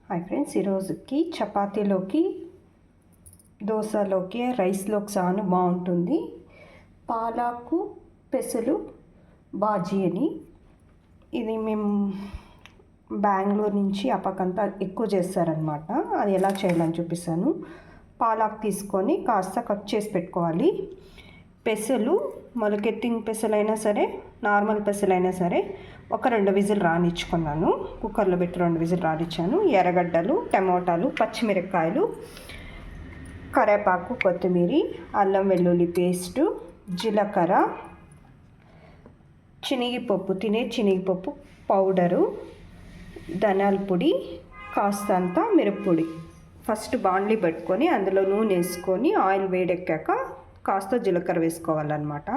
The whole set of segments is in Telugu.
హాయ్ ఫ్రెండ్స్, ఈరోజుకి చపాతీలోకి, దోశలోకి, రైస్లోకి చాలా బాగుంటుంది. పాలాకు పెసలు బాజీ అని. ఇది మేము బెంగళూరు నుంచి అప్పకంతా ఎక్కువ చేస్తారనమాట. అది ఎలా చేయాలని చూపిస్తాను. పాలాకు తీసుకొని కాస్త కట్ చేసి పెట్టుకోవాలి. పెసలు మొలకెత్తిన పెసలైనా సరే, నార్మల్ పెసలైనా సరే ఒక 2 విజిల్ రానిచ్చుకున్నాను. కుక్కర్లో పెట్టి 2 విజిల్ రానిచ్చాను. ఎర్రగడ్డలు, టమోటాలు, పచ్చిమిరపకాయలు, కరివేపాకు, కొత్తిమీర, అల్లం వెల్లుల్లి పేస్టు, జీలకర్ర, శనగపప్పు, తినే శనగపప్పు పౌడరు, ధనియాల పొడి, కాస్తంత మిరప్పొడి. ఫస్ట్ బాండ్లీ పెట్టుకొని అందులో నూనె వేసుకొని ఆయిల్ వేడెక్కాక కాస్త జీలకర్ర వేసుకోవాలన్నమాట.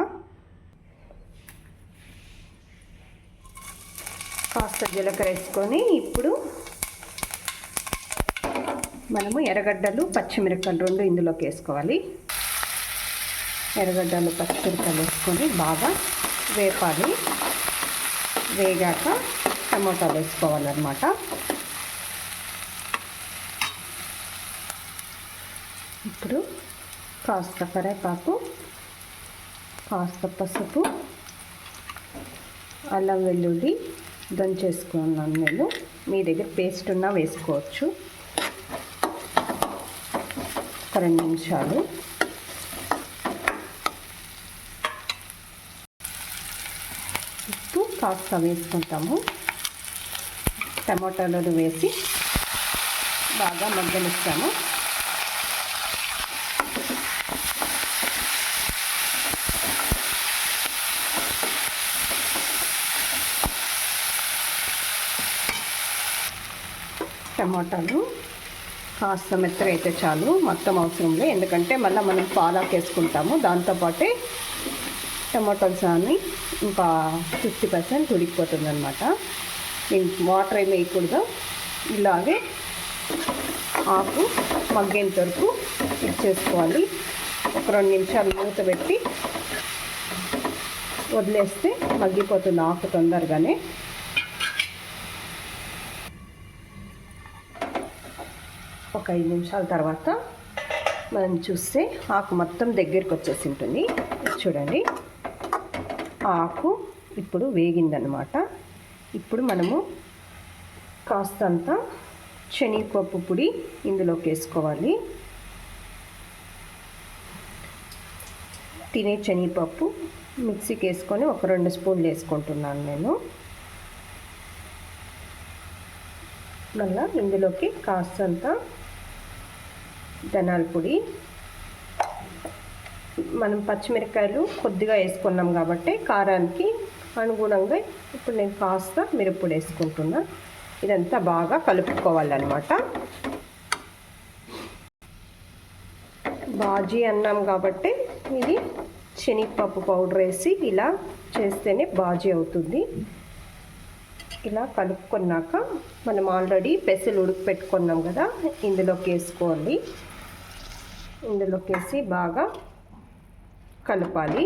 కాస్త జీలకర్ర వేసుకొని ఇప్పుడు మనము ఎర్రగడ్డలు, పచ్చిమిరపకాయలు 2 ఇందులోకి వేసుకోవాలి. ఎర్రగడ్డలు, పచ్చిమిరపకాయలు వేసుకొని బాగా వేపాలి. వేగాక టమోటాలు వేసుకోవాలన్నమాట. ఇప్పుడు కాస్త కరివేపాకు, కాస్త పసుపు, అల్లం వెల్లుల్లి దంచేసుకున్నాను నేను. మీ దగ్గర పేస్ట్ ఉన్నా వేసుకోవచ్చు. 2 నిమిషాలు ఉప్పు కాస్త వేసుకుంటాము. టమాటాలను వేసి బాగా మగ్గనిస్తాము. టమాటాలు కాస్త మెత్తగా అయితే చాలు, మొత్తం అవసరం లేదు. ఎందుకంటే మళ్ళీ మనం పాలాకు వేసుకుంటాము. దాంతోపాటే టమాటాలు అని ఇంకా 50% ఉడికిపోతుంది అనమాట. నేను వాటర్ ఏమి వేయకూడదు. ఇలాగే ఆకు మగ్గేంత వరకు ఇచ్చేసుకోవాలి. ఒక 2 నిమిషాలు మూత పెట్టి వదిలేస్తే మగ్గిపోతుంది ఆకు తొందరగానే. ఒక 5 నిమిషాల తర్వాత మనం చూస్తే ఆకు మొత్తం దగ్గరికి వచ్చేసి ఉంటుంది. చూడండి, ఆకు ఇప్పుడు వేగిందనమాట. ఇప్పుడు మనము కాస్తంత శనగపప్పు పొడి ఇందులోకి వేసుకోవాలి. తినే శనగపప్పు మిక్సీకి వేసుకొని ఒక 2 స్పూన్లు వేసుకుంటున్నాను నేను. మళ్ళీ ఇందులోకి కాస్తంత ధనియాల పొడి, మనం పచ్చిమిరపకాయలు కొద్దిగా వేసుకున్నాం కాబట్టి కారానికి అనుగుణంగా ఇప్పుడు నేను కాస్త మిరప్పొడి వేసుకుంటున్నా. ఇదంతా బాగా కలుపుకోవాలన్నమాట. బాజీ అన్నాం కాబట్టి ఇది శనగపప్పు పౌడర్ వేసి ఇలా చేస్తేనే బాజీ అవుతుంది. ఇలా కలుపుకున్నాక మనం ఆల్రెడీ పెసలు ఉడికి పెట్టుకున్నాం కదా, ఇందులోకి వేసుకోవాలి. ఇందులోకి వేసి బాగా కలపాలి.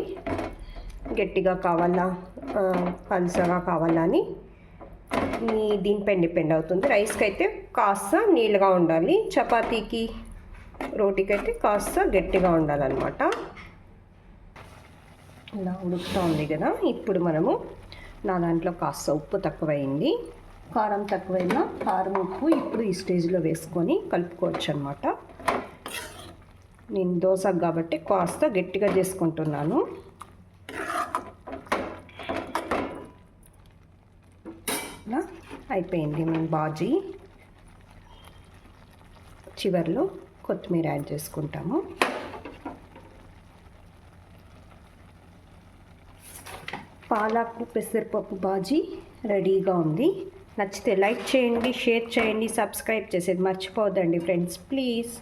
గట్టిగా కావాలా, పలుచగా కావాలా అని దీనిపై డిపెండ్ అవుతుంది. రైస్కి అయితే కాస్త నీళ్ళగా ఉండాలి, చపాతీకి, రోటీకి అయితే కాస్త గట్టిగా ఉండాలన్నమాట. ఇలా ఉడుకుతూ ఉంది కదా. ఇప్పుడు మనము నా దాంట్లో కాస్త ఉప్పు తక్కువైంది, కారం తక్కువైనా కారం, ఉప్పు ఇప్పుడు ఈ స్టేజ్లో వేసుకొని కలుపుకోవచ్చు అనమాట. నేను దోశకు కాబట్టి కాస్త గట్టిగా చేసుకుంటున్నాను. ఇలా అయిపోయింది మన బాజీ. చివర్లో కొత్తిమీర యాడ్ చేసుకుంటాము. పాలాకు పెసరపప్పు బాజీ రెడీగా ఉంది. నచ్చితే లైక్ చేయండి, షేర్ చేయండి, సబ్స్క్రైబ్ చేసేది మర్చిపోవద్దండి ఫ్రెండ్స్, ప్లీజ్.